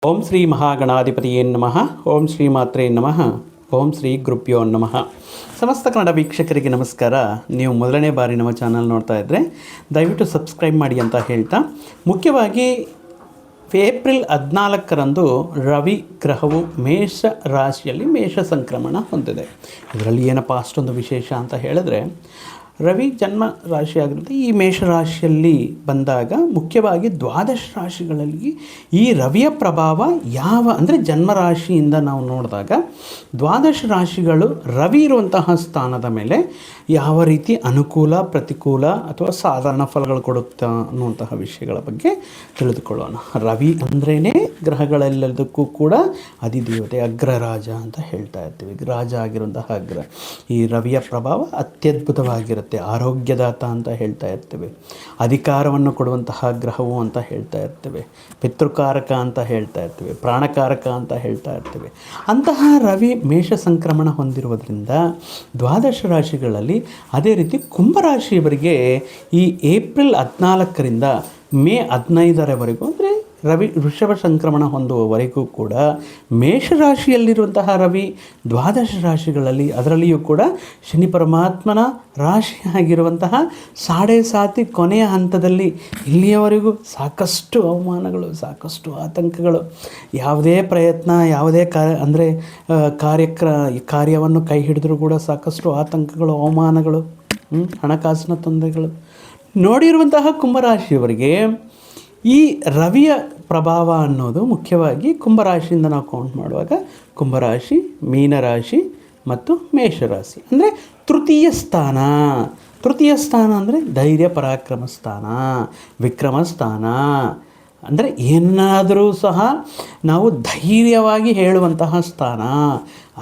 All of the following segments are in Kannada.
ಓಂ ಶ್ರೀ ಮಹಾಗಣಾಧಿಪತಿಯೇ ನಮಃ. ಓಂ ಶ್ರೀ ಮಾತ್ರೇ ನಮಃ. ಓಂ ಶ್ರೀ ಗುರುಭ್ಯೋ ನಮಃ. ಸಮಸ್ತ ಕನ್ನಡ ವೀಕ್ಷಕರಿಗೆ ನಮಸ್ಕಾರ. ನೀವು ಮೊದಲನೇ ಬಾರಿ ನಮ್ಮ ಚಾನಲ್ ನೋಡ್ತಾ ಇದ್ದರೆ ದಯವಿಟ್ಟು ಸಬ್ಸ್ಕ್ರೈಬ್ ಮಾಡಿ ಅಂತ ಹೇಳ್ತಾ, ಮುಖ್ಯವಾಗಿ ಏಪ್ರಿಲ್ 14ರಂದು ರವಿ ಗ್ರಹವು ಮೇಷ ರಾಶಿಯಲ್ಲಿ ಮೇಷ ಸಂಕ್ರಮಣ ಹೊಂದಿದೆ. ಇದರಲ್ಲಿ ಏನಪ್ಪ ಅಷ್ಟೊಂದು ವಿಶೇಷ ಅಂತ ಹೇಳಿದ್ರೆ, ರವಿ ಜನ್ಮ ರಾಶಿಯಾಗಿರುತ್ತೆ. ಈ ಮೇಷರಾಶಿಯಲ್ಲಿ ಬಂದಾಗ ಮುಖ್ಯವಾಗಿ ದ್ವಾದಶ ರಾಶಿಗಳಲ್ಲಿ ಈ ರವಿಯ ಪ್ರಭಾವ ಅಂದರೆ ಜನ್ಮರಾಶಿಯಿಂದ ನಾವು ನೋಡಿದಾಗ ದ್ವಾದಶ ರಾಶಿಗಳು ರವಿ ಇರುವಂತಹ ಸ್ಥಾನದ ಮೇಲೆ ಯಾವ ರೀತಿ ಅನುಕೂಲ, ಪ್ರತಿಕೂಲ ಅಥವಾ ಸಾಧಾರಣ ಫಲಗಳು ಕೊಡುತ್ತಾ ಅನ್ನುವಂತಹ ವಿಷಯಗಳ ಬಗ್ಗೆ ತಿಳಿದುಕೊಳ್ಳೋಣ. ರವಿ ಅಂದ್ರೇ ಗ್ರಹಗಳೆಲ್ಲದಕ್ಕೂ ಕೂಡ ಅಧಿದೇವತೆ, ಅಗ್ರರಾಜ ಅಂತ ಹೇಳ್ತಾ ಇರ್ತೀವಿ. ರಾಜ ಆಗಿರುವಂತಹ ಅಗ್ರ. ಈ ರವಿಯ ಪ್ರಭಾವ ಅತ್ಯದ್ಭುತವಾಗಿರುತ್ತೆ. ಆರೋಗ್ಯದಾತ ಅಂತ ಹೇಳ್ತಾ ಇರ್ತೇವೆ. ಅಧಿಕಾರವನ್ನು ಕೊಡುವಂತಹ ಗ್ರಹವು ಅಂತ ಹೇಳ್ತಾ ಇರ್ತೇವೆ. ಪಿತೃಕಾರಕ ಅಂತ ಹೇಳ್ತಾ ಇರ್ತೇವೆ. ಪ್ರಾಣಕಾರಕ ಅಂತ ಹೇಳ್ತಾ ಇರ್ತೇವೆ. ಅಂತಹ ರವಿ ಮೇಷ ಸಂಕ್ರಮಣ ಹೊಂದಿರುವುದರಿಂದ ದ್ವಾದಶ ರಾಶಿಗಳಲ್ಲಿ, ಅದೇ ರೀತಿ ಕುಂಭರಾಶಿಯವರಿಗೆ ಈ ಏಪ್ರಿಲ್ 14ರಿಂದ ಮೇ 15ರವರೆಗೂ, ಅಂದರೆ ರವಿ ವೃಷಭ ಸಂಕ್ರಮಣ ಹೊಂದುವವರೆಗೂ ಕೂಡ ಮೇಷರಾಶಿಯಲ್ಲಿರುವಂತಹ ರವಿ ದ್ವಾದಶ ರಾಶಿಗಳಲ್ಲಿ, ಅದರಲ್ಲಿಯೂ ಕೂಡ ಶನಿ ಪರಮಾತ್ಮನ ರಾಶಿ ಆಗಿರುವಂತಹ ಸಾಡೆ ಸಾತಿ ಕೊನೆಯ ಹಂತದಲ್ಲಿ ಇಲ್ಲಿಯವರೆಗೂ ಸಾಕಷ್ಟು ಅವಮಾನಗಳು, ಸಾಕಷ್ಟು ಆತಂಕಗಳು, ಯಾವುದೇ ಪ್ರಯತ್ನ, ಯಾವುದೇ ಕಾರ್ಯವನ್ನು ಕೈ ಹಿಡಿದ್ರೂ ಕೂಡ ಸಾಕಷ್ಟು ಆತಂಕಗಳು, ಅವಮಾನಗಳು, ಹಣಕಾಸಿನ ತೊಂದರೆಗಳು ನೋಡಿರುವಂತಹ ಕುಂಭರಾಶಿಯವರಿಗೆ ಈ ರವಿಯ ಪ್ರಭಾವ ಅನ್ನೋದು ಮುಖ್ಯವಾಗಿ ಕುಂಭರಾಶಿಯಿಂದ ನಾವು ಕೌಂಟ್ ಮಾಡುವಾಗ ಕುಂಭರಾಶಿ, ಮೀನರಾಶಿ ಮತ್ತು ಮೇಷರಾಶಿ ಅಂದರೆ ತೃತೀಯ ಸ್ಥಾನ. ತೃತೀಯ ಸ್ಥಾನ ಅಂದರೆ ಧೈರ್ಯ ಪರಾಕ್ರಮ ಸ್ಥಾನ, ವಿಕ್ರಮ ಸ್ಥಾನ. ಅಂದರೆ ಏನಾದರೂ ಸಹ ನಾವು ಧೈರ್ಯವಾಗಿ ಹೇಳುವಂತಹ ಸ್ಥಾನ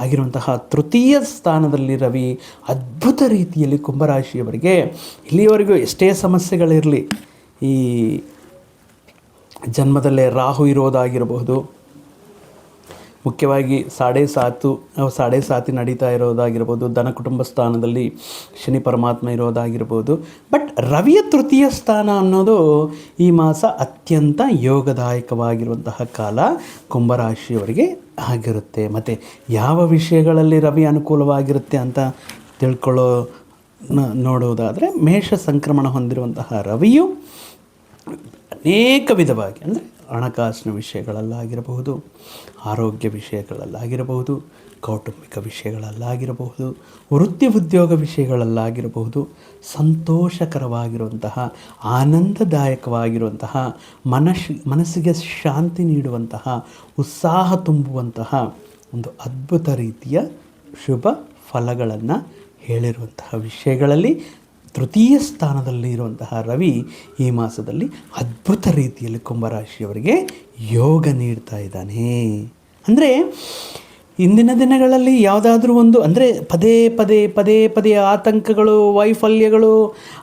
ಆಗಿರುವಂತಹ ತೃತೀಯ ಸ್ಥಾನದಲ್ಲಿ ರವಿ ಅದ್ಭುತ ರೀತಿಯಲ್ಲಿ ಕುಂಭರಾಶಿಯವರಿಗೆ ಇಲ್ಲಿಯವರೆಗೂ ಎಷ್ಟೇ ಸಮಸ್ಯೆಗಳಿರಲಿ, ಈ ಜನ್ಮದಲ್ಲೇ ರಾಹು ಇರೋದಾಗಿರಬಹುದು, ಮುಖ್ಯವಾಗಿ ಸಾಡೆ ಸಾತಿ ನಡೀತಾ ಇರೋದಾಗಿರ್ಬೋದು, ಧನ ಕುಟುಂಬ ಸ್ಥಾನದಲ್ಲಿ ಶನಿ ಪರಮಾತ್ಮ ಇರೋದಾಗಿರ್ಬೋದು. ಬಟ್ ರವಿಯ ತೃತೀಯ ಸ್ಥಾನ ಅನ್ನೋದು ಈ ಮಾಸ ಅತ್ಯಂತ ಯೋಗದಾಯಕವಾಗಿರುವಂತಹ ಕಾಲ ಕುಂಭರಾಶಿಯವರಿಗೆ ಆಗಿರುತ್ತೆ. ಮತ್ತು ಯಾವ ವಿಷಯಗಳಲ್ಲಿ ರವಿ ಅನುಕೂಲವಾಗಿರುತ್ತೆ ಅಂತ ನೋಡುವುದಾದರೆ, ಮೇಷ ಸಂಕ್ರಮಣ ಹೊಂದಿರುವಂತಹ ರವಿಯು ಅನೇಕ ವಿಧವಾಗಿ, ಅಂದರೆ ಹಣಕಾಸಿನ ವಿಷಯಗಳಲ್ಲಾಗಿರಬಹುದು, ಆರೋಗ್ಯ ವಿಷಯಗಳಲ್ಲಾಗಿರಬಹುದು, ಕೌಟುಂಬಿಕ ವಿಷಯಗಳಲ್ಲಾಗಿರಬಹುದು, ವೃತ್ತಿ ಉದ್ಯೋಗ ವಿಷಯಗಳಲ್ಲಾಗಿರಬಹುದು, ಸಂತೋಷಕರವಾಗಿರುವಂತಹ, ಆನಂದದಾಯಕವಾಗಿರುವಂತಹ, ಮನಸ್ಸಿಗೆ ಶಾಂತಿ ನೀಡುವಂತಹ, ಉತ್ಸಾಹ ತುಂಬುವಂತಹ ಒಂದು ಅದ್ಭುತ ರೀತಿಯ ಶುಭ ಫಲಗಳನ್ನು ಹೇಳಿರುವಂತಹ ವಿಷಯಗಳಲ್ಲಿ ತೃತೀಯ ಸ್ಥಾನದಲ್ಲಿ ಇರುವಂತಹ ರವಿ ಈ ಮಾಸದಲ್ಲಿ ಅದ್ಭುತ ರೀತಿಯಲ್ಲಿ ಕುಂಭರಾಶಿಯವರಿಗೆ ಯೋಗ ನೀಡ್ತಾ ಇದ್ದಾನೆ. ಅಂದರೆ ಇಂದಿನ ದಿನಗಳಲ್ಲಿ ಯಾವುದಾದ್ರೂ ಒಂದು, ಅಂದರೆ ಪದೇ ಆತಂಕಗಳು, ವೈಫಲ್ಯಗಳು,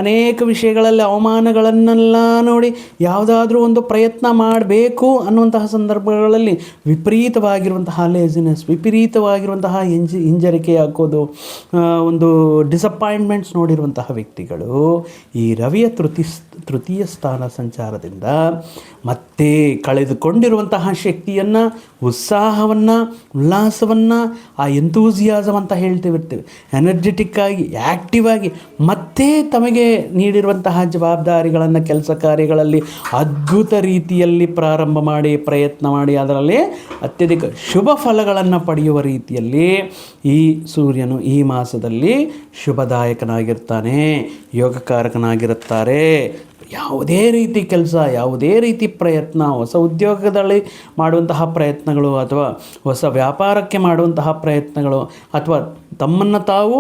ಅನೇಕ ವಿಷಯಗಳಲ್ಲಿ ಅವಮಾನಗಳನ್ನೆಲ್ಲ ನೋಡಿ ಯಾವುದಾದ್ರೂ ಒಂದು ಪ್ರಯತ್ನ ಮಾಡಬೇಕು ಅನ್ನುವಂತಹ ಸಂದರ್ಭಗಳಲ್ಲಿ ವಿಪರೀತವಾಗಿರುವಂತಹ ಲೇಜಿನೆಸ್, ವಿಪರೀತವಾಗಿರುವಂತಹ ಹಿಂಜರಿಕೆ ಹಾಕೋದು, ಒಂದು ಡಿಸಪಾಯಿಂಟ್ಮೆಂಟ್ಸ್ ನೋಡಿರುವಂತಹ ವ್ಯಕ್ತಿಗಳು ಈ ರವಿಯ ತೃತೀಯ ಸ್ಥಾನ ಸಂಚಾರದಿಂದ ಮತ್ತೆ ಕಳೆದುಕೊಂಡಿರುವಂತಹ ಶಕ್ತಿಯನ್ನು, ಉತ್ಸಾಹವನ್ನು, ಉಲ್ಲಾಸವನ್ನು, ಆ ಎಂತೂಸಿಯಾಸಮ್ ಅಂತ ಹೇಳ್ತಿರ್ತೀವಿ, ಎನರ್ಜೆಟಿಕ್ ಆಗಿ, ಆ್ಯಕ್ಟಿವ್ ಆಗಿ ಮತ್ತೆ ತಮಗೆ ನೀಡಿರುವಂತಹ ಜವಾಬ್ದಾರಿಗಳನ್ನು, ಕೆಲಸ ಕಾರ್ಯಗಳಲ್ಲಿ ಅದ್ಭುತ ರೀತಿಯಲ್ಲಿ ಪ್ರಾರಂಭ ಮಾಡಿ, ಪ್ರಯತ್ನ ಮಾಡಿ, ಅದರಲ್ಲಿ ಅತ್ಯಧಿಕ ಶುಭ ಫಲಗಳನ್ನು ಪಡೆಯುವ ರೀತಿಯಲ್ಲಿ ಈ ಸೂರ್ಯನು ಈ ಮಾಸದಲ್ಲಿ ಶುಭದಾಯಕನಾಗಿರ್ತಾನೆ, ಯೋಗಕಾರಕನಾಗಿರುತ್ತಾರೆ. ಯಾವುದೇ ರೀತಿ ಕೆಲಸ, ಯಾವುದೇ ರೀತಿ ಪ್ರಯತ್ನ, ಹೊಸ ಉದ್ಯೋಗದಲ್ಲಿ ಮಾಡುವಂತಹ ಪ್ರಯತ್ನಗಳು, ಅಥವಾ ಹೊಸ ವ್ಯಾಪಾರಕ್ಕೆ ಮಾಡುವಂತಹ ಪ್ರಯತ್ನಗಳು, ಅಥವಾ ತಮ್ಮನ್ನು ತಾವು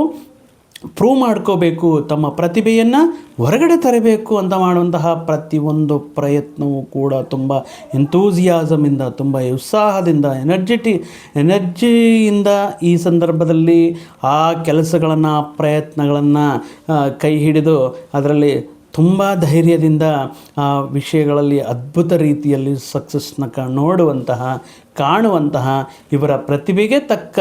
ಪ್ರೂವ್ ಮಾಡ್ಕೋಬೇಕು, ತಮ್ಮ ಪ್ರತಿಭೆಯನ್ನು ಹೊರಗಡೆ ತರಬೇಕು ಅಂತ ಮಾಡುವಂತಹ ಪ್ರತಿಯೊಂದು ಪ್ರಯತ್ನವೂ ಕೂಡ ತುಂಬ ಎಂತೂಸಿಯಾಸಮಿಂದ, ತುಂಬ ಉತ್ಸಾಹದಿಂದ, ಎನರ್ಜಿಯಿಂದ ಈ ಸಂದರ್ಭದಲ್ಲಿ ಆ ಕೆಲಸಗಳನ್ನು, ಆ ಪ್ರಯತ್ನಗಳನ್ನು ಕೈ ಹಿಡಿದು ಅದರಲ್ಲಿ ತುಂಬ ಧೈರ್ಯದಿಂದ ಆ ವಿಷಯಗಳಲ್ಲಿ ಅದ್ಭುತ ರೀತಿಯಲ್ಲಿ ಸಕ್ಸಸ್ನ ಕಾಣುವಂತಹ ಇವರ ಪ್ರತಿಭೆಗೆ ತಕ್ಕ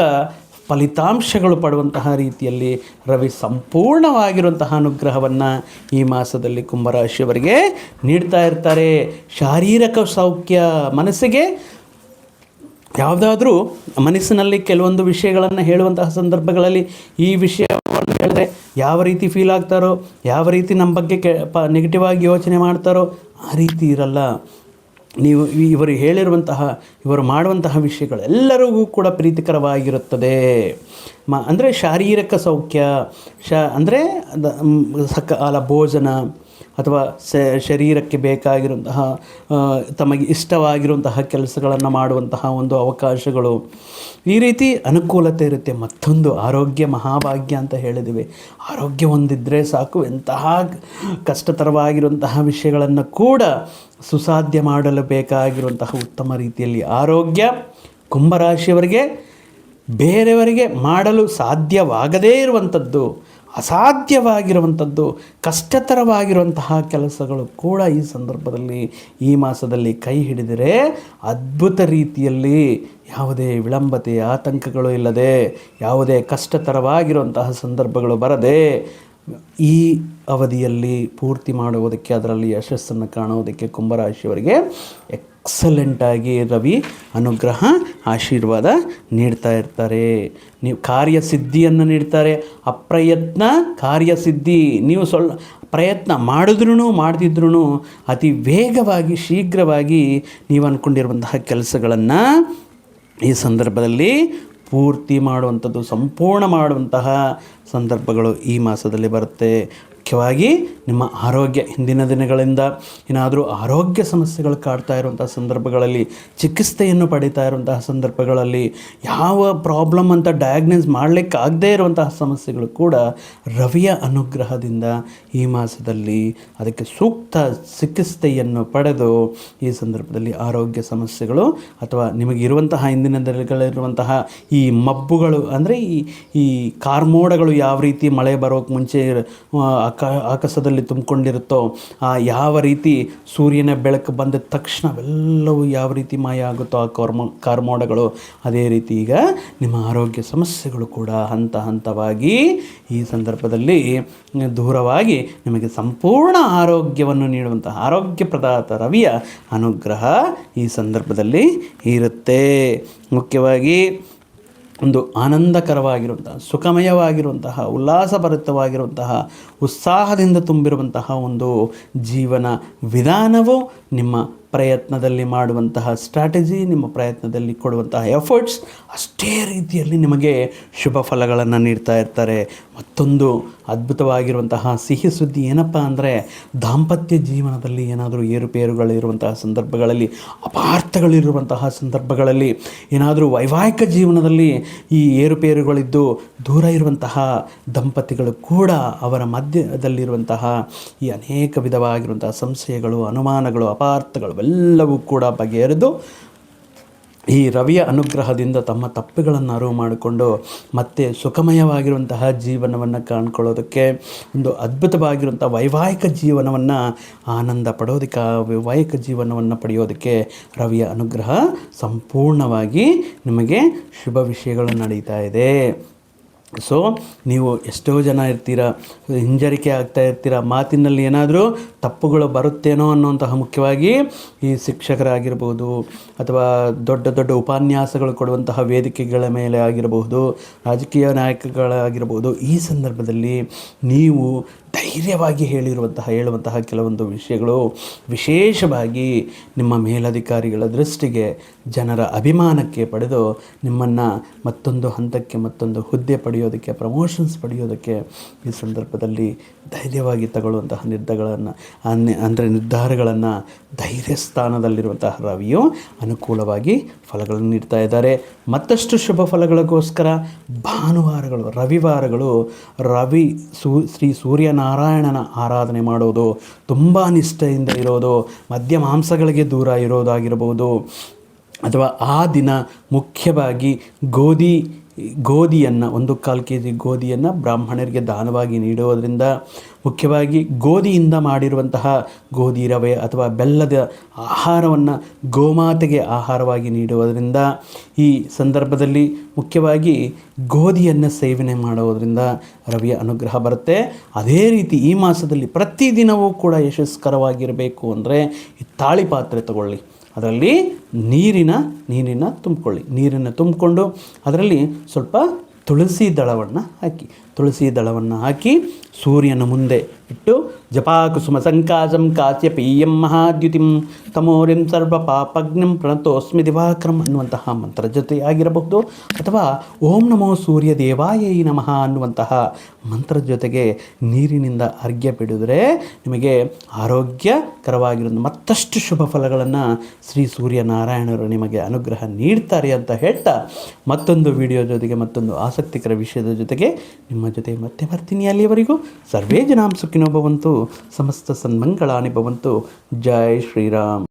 ಫಲಿತಾಂಶಗಳು ಪಡುವಂತಹ ರೀತಿಯಲ್ಲಿ ರವಿ ಸಂಪೂರ್ಣವಾಗಿರುವಂತಹ ಅನುಗ್ರಹವನ್ನು ಈ ಮಾಸದಲ್ಲಿ ಕುಂಭರಾಶಿಯವರಿಗೆ ನೀಡ್ತಾ ಇರ್ತಾರೆ. ಶಾರೀರಿಕ ಸೌಖ್ಯ, ಮನಸ್ಸಿಗೆ ಯಾವುದಾದ್ರೂ ಮನಸ್ಸಿನಲ್ಲಿ ಕೆಲವೊಂದು ವಿಷಯಗಳನ್ನು ಹೇಳುವಂತಹ ಸಂದರ್ಭಗಳಲ್ಲಿ ಈ ವಿಷಯವನ್ನು ಹೇಳಿದ್ರೆ ಯಾವ ರೀತಿ ಫೀಲ್ ಆಗ್ತಾರೋ, ಯಾವ ರೀತಿ ನಮ್ಮ ಬಗ್ಗೆ ನೆಗೆಟಿವ್ ಆಗಿ ಯೋಚನೆ ಮಾಡ್ತಾರೋ ಆ ರೀತಿ ಇರಲ್ಲ. ನೀವು ಇವರು ಹೇಳಿರುವಂತಹ, ಇವರು ಮಾಡುವಂತಹ ವಿಷಯಗಳೆಲ್ಲರಿಗೂ ಕೂಡ ಪ್ರೀತಿಕರವಾಗಿರುತ್ತದೆ. ಅಂದರೆ ಶಾರೀರಿಕ ಸೌಖ್ಯ, ಅಂದರೆ ಸಕಾಲ ಭೋಜನ ಅಥವಾ ಶರೀರಕ್ಕೆ ಬೇಕಾಗಿರುವಂತಹ ತಮಗೆ ಇಷ್ಟವಾಗಿರುವಂತಹ ಕೆಲಸಗಳನ್ನು ಮಾಡುವಂತಹ ಒಂದು ಅವಕಾಶಗಳು, ಈ ರೀತಿ ಅನುಕೂಲತೆ ಇರುತ್ತೆ. ಮತ್ತೊಂದು ಆರೋಗ್ಯ ಮಹಾಭಾಗ್ಯ ಅಂತ ಹೇಳಿದ್ದೀವಿ. ಆರೋಗ್ಯ ಹೊಂದಿದ್ರೆ ಸಾಕು, ಎಂತಹ ಕಷ್ಟತರವಾಗಿರುವಂತಹ ವಿಷಯಗಳನ್ನು ಕೂಡ ಸುಸಾಧ್ಯ ಮಾಡಲು ಬೇಕಾಗಿರುವಂತಹ ಉತ್ತಮ ರೀತಿಯಲ್ಲಿ ಆರೋಗ್ಯ ಕುಂಭರಾಶಿಯವರಿಗೆ ಬೇರೆಯವರಿಗೆ ಮಾಡಲು ಸಾಧ್ಯವಾಗದೇ ಇರುವಂಥದ್ದು, ಅಸಾಧ್ಯವಾಗಿರುವಂಥದ್ದು, ಕಷ್ಟತರವಾಗಿರುವಂತಹ ಕೆಲಸಗಳು ಕೂಡ ಈ ಸಂದರ್ಭದಲ್ಲಿ, ಈ ಮಾಸದಲ್ಲಿ ಕೈ ಹಿಡಿದರೆ ಅದ್ಭುತ ರೀತಿಯಲ್ಲಿ ಯಾವುದೇ ವಿಳಂಬತೆ, ಆತಂಕಗಳು ಇಲ್ಲದೆ, ಯಾವುದೇ ಕಷ್ಟತರವಾಗಿರುವಂತಹ ಸಂದರ್ಭಗಳು ಬರದೆ ಈ ಅವಧಿಯಲ್ಲಿ ಪೂರ್ತಿ ಮಾಡುವುದಕ್ಕೆ, ಅದರಲ್ಲಿ ಯಶಸ್ಸನ್ನು ಕಾಣುವುದಕ್ಕೆ ಕುಂಭರಾಶಿಯವರಿಗೆ ಎಕ್ಸಲೆಂಟಾಗಿ ರವಿ ಅನುಗ್ರಹ ಆಶೀರ್ವಾದ ನೀಡ್ತಾ ಇರ್ತಾರೆ. ನೀವು ಕಾರ್ಯಸಿದ್ಧಿಯನ್ನು ನೀಡ್ತಾರೆ. ಅಪ್ರಯತ್ನ ಕಾರ್ಯಸಿದ್ಧಿ. ನೀವು ಪ್ರಯತ್ನ ಮಾಡದಿದ್ರೂ ಅತಿ ವೇಗವಾಗಿ, ಶೀಘ್ರವಾಗಿ ನೀವು ಅಂದ್ಕೊಂಡಿರುವಂತಹ ಕೆಲಸಗಳನ್ನು ಈ ಸಂದರ್ಭದಲ್ಲಿ ಪೂರ್ತಿ ಮಾಡುವಂಥದ್ದು, ಸಂಪೂರ್ಣ ಮಾಡುವಂತಹ ಸಂದರ್ಭಗಳು ಈ ಮಾಸದಲ್ಲಿ ಬರುತ್ತೆ. ಮುಖ್ಯವಾಗಿ ನಿಮ್ಮ ಆರೋಗ್ಯ, ಹಿಂದಿನ ದಿನಗಳಿಂದ ಏನಾದರೂ ಆರೋಗ್ಯ ಸಮಸ್ಯೆಗಳು ಕಾಡ್ತಾ ಇರುವಂಥ ಸಂದರ್ಭಗಳಲ್ಲಿ, ಚಿಕಿತ್ಸೆಯನ್ನು ಪಡೀತಾ ಇರುವಂತಹ ಸಂದರ್ಭಗಳಲ್ಲಿ, ಯಾವ ಪ್ರಾಬ್ಲಮ್ ಅಂತ ಡಯಾಗ್ನೋಸ್ ಮಾಡಲಿಕ್ಕಾಗದೇ ಇರುವಂತಹ ಸಮಸ್ಯೆಗಳು ಕೂಡ ರವಿಯ ಅನುಗ್ರಹದಿಂದ ಈ ಮಾಸದಲ್ಲಿ ಅದಕ್ಕೆ ಸೂಕ್ತ ಚಿಕಿತ್ಸೆಯನ್ನು ಪಡೆದು ಈ ಸಂದರ್ಭದಲ್ಲಿ ಆರೋಗ್ಯ ಸಮಸ್ಯೆಗಳು ಅಥವಾ ನಿಮಗಿರುವಂತಹ ಹಿಂದಿನ ದಿನಗಳಿರುವಂತಹ ಈ ಮಬ್ಬುಗಳು, ಅಂದರೆ ಈ ಕಾರ್ಮೋಡಗಳು ಯಾವ ರೀತಿ ಮಳೆ ಬರೋಕ್ಕೆ ಮುಂಚೆ ಆಕಾಶದಲ್ಲಿ ತುಂಬಿಕೊಂಡಿರುತ್ತೋ, ಯಾವ ರೀತಿ ಸೂರ್ಯನ ಬೆಳಕು ಬಂದ ತಕ್ಷಣವೆಲ್ಲವೂ ಯಾವ ರೀತಿ ಮಾಯ ಆಗುತ್ತೋ ಆ ಕಾರ್ಮೋಡಗಳು, ಅದೇ ರೀತಿ ಈಗ ನಿಮ್ಮ ಆರೋಗ್ಯ ಸಮಸ್ಯೆಗಳು ಕೂಡ ಹಂತ ಹಂತವಾಗಿ ಈ ಸಂದರ್ಭದಲ್ಲಿ ದೂರವಾಗಿ ನಿಮಗೆ ಸಂಪೂರ್ಣ ಆರೋಗ್ಯವನ್ನು ನೀಡುವಂತಹ ಆರೋಗ್ಯ ಪ್ರದಾತ ರವಿಯ ಅನುಗ್ರಹ ಈ ಸಂದರ್ಭದಲ್ಲಿ ಇರುತ್ತೆ. ಮುಖ್ಯವಾಗಿ ಒಂದು ಆನಂದಕರವಾಗಿರುವಂತಹ, ಸುಖಮಯವಾಗಿರುವಂತಹ, ಉಲ್ಲಾಸಭರಿತವಾಗಿರುವಂತಹ, ಉತ್ಸಾಹದಿಂದ ತುಂಬಿರುವಂತಹ ಒಂದು ಜೀವನ ವಿಧಾನವು ನಿಮ್ಮ ಪ್ರಯತ್ನದಲ್ಲಿ ಮಾಡುವಂತಹ ಸ್ಟ್ರಾಟಜಿ, ನಿಮ್ಮ ಪ್ರಯತ್ನದಲ್ಲಿ ಕೊಡುವಂತಹ ಎಫರ್ಟ್ಸ್ ಅಷ್ಟೇ ರೀತಿಯಲ್ಲಿ ನಿಮಗೆ ಶುಭ ಫಲಗಳನ್ನು ನೀಡ್ತಾ ಇರ್ತಾರೆ. ಮತ್ತೊಂದು ಅದ್ಭುತವಾಗಿರುವಂತಹ ಸಿಹಿ ಸುದ್ದಿ ಏನಪ್ಪ ಅಂದರೆ, ದಾಂಪತ್ಯ ಜೀವನದಲ್ಲಿ ಏನಾದರೂ ಏರುಪೇರುಗಳಿರುವಂತಹ ಸಂದರ್ಭಗಳಲ್ಲಿ, ಅಪಾರ್ಥಗಳಿರುವಂತಹ ಸಂದರ್ಭಗಳಲ್ಲಿ, ಏನಾದರೂ ವೈವಾಹಿಕ ಜೀವನದಲ್ಲಿ ಈ ಏರುಪೇರುಗಳಿದ್ದು ದೂರ ಇರುವಂತಹ ದಂಪತಿಗಳು ಕೂಡ ಅವರ ಮಧ್ಯದಲ್ಲಿರುವಂತಹ ಈ ಅನೇಕ ವಿಧವಾಗಿರುವಂತಹ ಸಂಶಯಗಳು, ಅನುಮಾನಗಳು, ಅಪಾರ್ಥಗಳು ಎಲ್ಲವೂ ಕೂಡ ಬಗೆಹರಿದು ಈ ರವಿಯ ಅನುಗ್ರಹದಿಂದ ತಮ್ಮ ತಪ್ಪುಗಳನ್ನು ಅರಿವು ಮಾಡಿಕೊಂಡು ಮತ್ತೆ ಸುಖಮಯವಾಗಿರುವಂತಹ ಜೀವನವನ್ನು ಕಾಣ್ಕೊಳ್ಳೋದಕ್ಕೆ, ಒಂದು ಅದ್ಭುತವಾಗಿರುವಂಥ ವೈವಾಹಿಕ ಜೀವನವನ್ನು ಆನಂದ ಪಡೋದಕ್ಕೆ, ಆ ವೈವಾಹಿಕ ಜೀವನವನ್ನು ಪಡೆಯೋದಕ್ಕೆ ರವಿಯ ಅನುಗ್ರಹ ಸಂಪೂರ್ಣವಾಗಿ ನಿಮಗೆ ಶುಭ ವಿಷಯಗಳು ನಡೀತಾ ಇದೆ. ಸೊ ನೀವು ಎಷ್ಟೋ ಜನ ಇರ್ತೀರ, ಹಿಂಜರಿಕೆ ಆಗ್ತಾ ಇರ್ತೀರ, ಮಾತಿನಲ್ಲಿ ಏನಾದರೂ ತಪ್ಪುಗಳು ಬರುತ್ತೇನೋ ಅನ್ನುವಂತಹ, ಮುಖ್ಯವಾಗಿ ಈ ಶಿಕ್ಷಕರಾಗಿರ್ಬೋದು ಅಥವಾ ದೊಡ್ಡ ದೊಡ್ಡ ಉಪನ್ಯಾಸಗಳು ಕೊಡುವಂತಹ ವೇದಿಕೆಗಳ ಮೇಲೆ ಆಗಿರಬಹುದು, ರಾಜಕೀಯ ನಾಯಕಗಳಾಗಿರ್ಬೋದು, ಈ ಸಂದರ್ಭದಲ್ಲಿ ನೀವು ಧೈರ್ಯವಾಗಿ ಹೇಳುವಂತಹ ಕೆಲವೊಂದು ವಿಷಯಗಳು ವಿಶೇಷವಾಗಿ ನಿಮ್ಮ ಮೇಲಧಿಕಾರಿಗಳ ದೃಷ್ಟಿಗೆ, ಜನರ ಅಭಿಮಾನಕ್ಕೆ ಪಡೆದು ನಿಮ್ಮನ್ನು ಮತ್ತೊಂದು ಹಂತಕ್ಕೆ, ಮತ್ತೊಂದು ಹುದ್ದೆ ಪಡೆಯೋದಕ್ಕೆ, ಪ್ರಮೋಷನ್ಸ್ ಪಡೆಯೋದಕ್ಕೆ ಈ ಸಂದರ್ಭದಲ್ಲಿ ಧೈರ್ಯವಾಗಿ ತಗೊಳ್ಳುವಂತಹ ನಿರ್ಧಾರಗಳನ್ನು ಧೈರ್ಯ ಸ್ಥಾನದಲ್ಲಿರುವಂತಹ ರವಿಯು ಅನುಕೂಲವಾಗಿ ಫಲಗಳನ್ನು ನೀಡ್ತಾ ಇದ್ದಾರೆ. ಮತ್ತಷ್ಟು ಶುಭ ಫಲಗಳಿಗೋಸ್ಕರ ಭಾನುವಾರಗಳು, ರವಿವಾರಗಳು ಶ್ರೀ ಸೂರ್ಯನಾರಾಯಣನ ಆರಾಧನೆ ಮಾಡೋದು, ತುಂಬ ನಿಷ್ಠೆಯಿಂದ ಇರೋದು, ಮದ್ಯ ಮಾಂಸಗಳಿಗೆ ದೂರ ಇರೋದಾಗಿರ್ಬೋದು, ಅಥವಾ ಆ ದಿನ ಮುಖ್ಯವಾಗಿ ಗೋಧಿಯನ್ನು 1/4 kg ಗೋಧಿಯನ್ನು ಬ್ರಾಹ್ಮಣರಿಗೆ ದಾನವಾಗಿ ನೀಡುವುದರಿಂದ, ಮುಖ್ಯವಾಗಿ ಗೋಧಿಯಿಂದ ಮಾಡಿರುವಂತಹ ಗೋಧಿ ರವೆ ಅಥವಾ ಬೆಲ್ಲದ ಆಹಾರವನ್ನು ಗೋಮಾತೆಗೆ ಆಹಾರವಾಗಿ ನೀಡುವುದರಿಂದ ಈ ಸಂದರ್ಭದಲ್ಲಿ ಮುಖ್ಯವಾಗಿ ಗೋಧಿಯನ್ನು ಸೇವನೆ ಮಾಡುವುದರಿಂದ ರವಿಯ ಅನುಗ್ರಹ ಬರುತ್ತೆ. ಅದೇ ರೀತಿ ಈ ಮಾಸದಲ್ಲಿ ಪ್ರತಿದಿನವೂ ಕೂಡ ಯಶಸ್ಕರವಾಗಿರಬೇಕು ಅಂದರೆ ಈ ತಾಳಿ ಪಾತ್ರೆ ತಗೊಳ್ಳಿ. ಅದರಲ್ಲಿ ನೀರಿನ ತುಂಬಿಕೊಳ್ಳಿ. ನೀರನ್ನು ತುಂಬಿಕೊಂಡು ಅದರಲ್ಲಿ ಸ್ವಲ್ಪ ತುಳಸಿ ದಳವನ್ನು ಹಾಕಿ ಸೂರ್ಯನ ಮುಂದೆ ಇಟ್ಟು ಜಪಾಕುಸುಮ ಸಂಕಾಸಂ ಕಾಸ್ಯ ಪೀಯಂ ಮಹಾದ್ಯುತಿಂ ತಮೋರಿಂ ಸರ್ವ ಪಾಪಗ್ನಂ ಪ್ರಣತೋಸ್ಮಿ ದಿವಾಕರಂ ಅನ್ನುವಂತಹ ಮಂತ್ರ ಜೊತೆಯಾಗಿರಬಹುದು, ಅಥವಾ ಓಂ ನಮೋ ಸೂರ್ಯ ದೇವಾಯೈ ನಮಃ ಅನ್ನುವಂತಹ ಮಂತ್ರ ಜೊತೆಗೆ ನೀರಿನಿಂದ ಅರ್ಘ್ಯ ಬಿಡಿದರೆ ನಿಮಗೆ ಆರೋಗ್ಯಕರವಾಗಿರೋ ಮತ್ತಷ್ಟು ಶುಭ ಫಲಗಳನ್ನು ಶ್ರೀ ಸೂರ್ಯನಾರಾಯಣರು ನಿಮಗೆ ಅನುಗ್ರಹ ನೀಡ್ತಾರೆ ಅಂತ ಹೇಳ್ತಾ, ಮತ್ತೊಂದು ವಿಡಿಯೋ ಜೊತೆಗೆ ಮತ್ತೊಂದು ಆಸಕ್ತಿಕರ ವಿಷಯದ ಜೊತೆಗೆ ನಿಮ್ಮ ಜೊತೆ ಮತ್ತೆ ಬರ್ತೀನಿ. ಅಲ್ಲಿಯವರೆಗೂ ಸರ್ವೇ ಜನಾಂ ಸುಖಿನೋ ಭವಂತು, ಸಮಸ್ತ ಸನ್ಮಂಗಳಾನಿ ಭವಂತು. ಜೈ ಶ್ರೀರಾಮ್.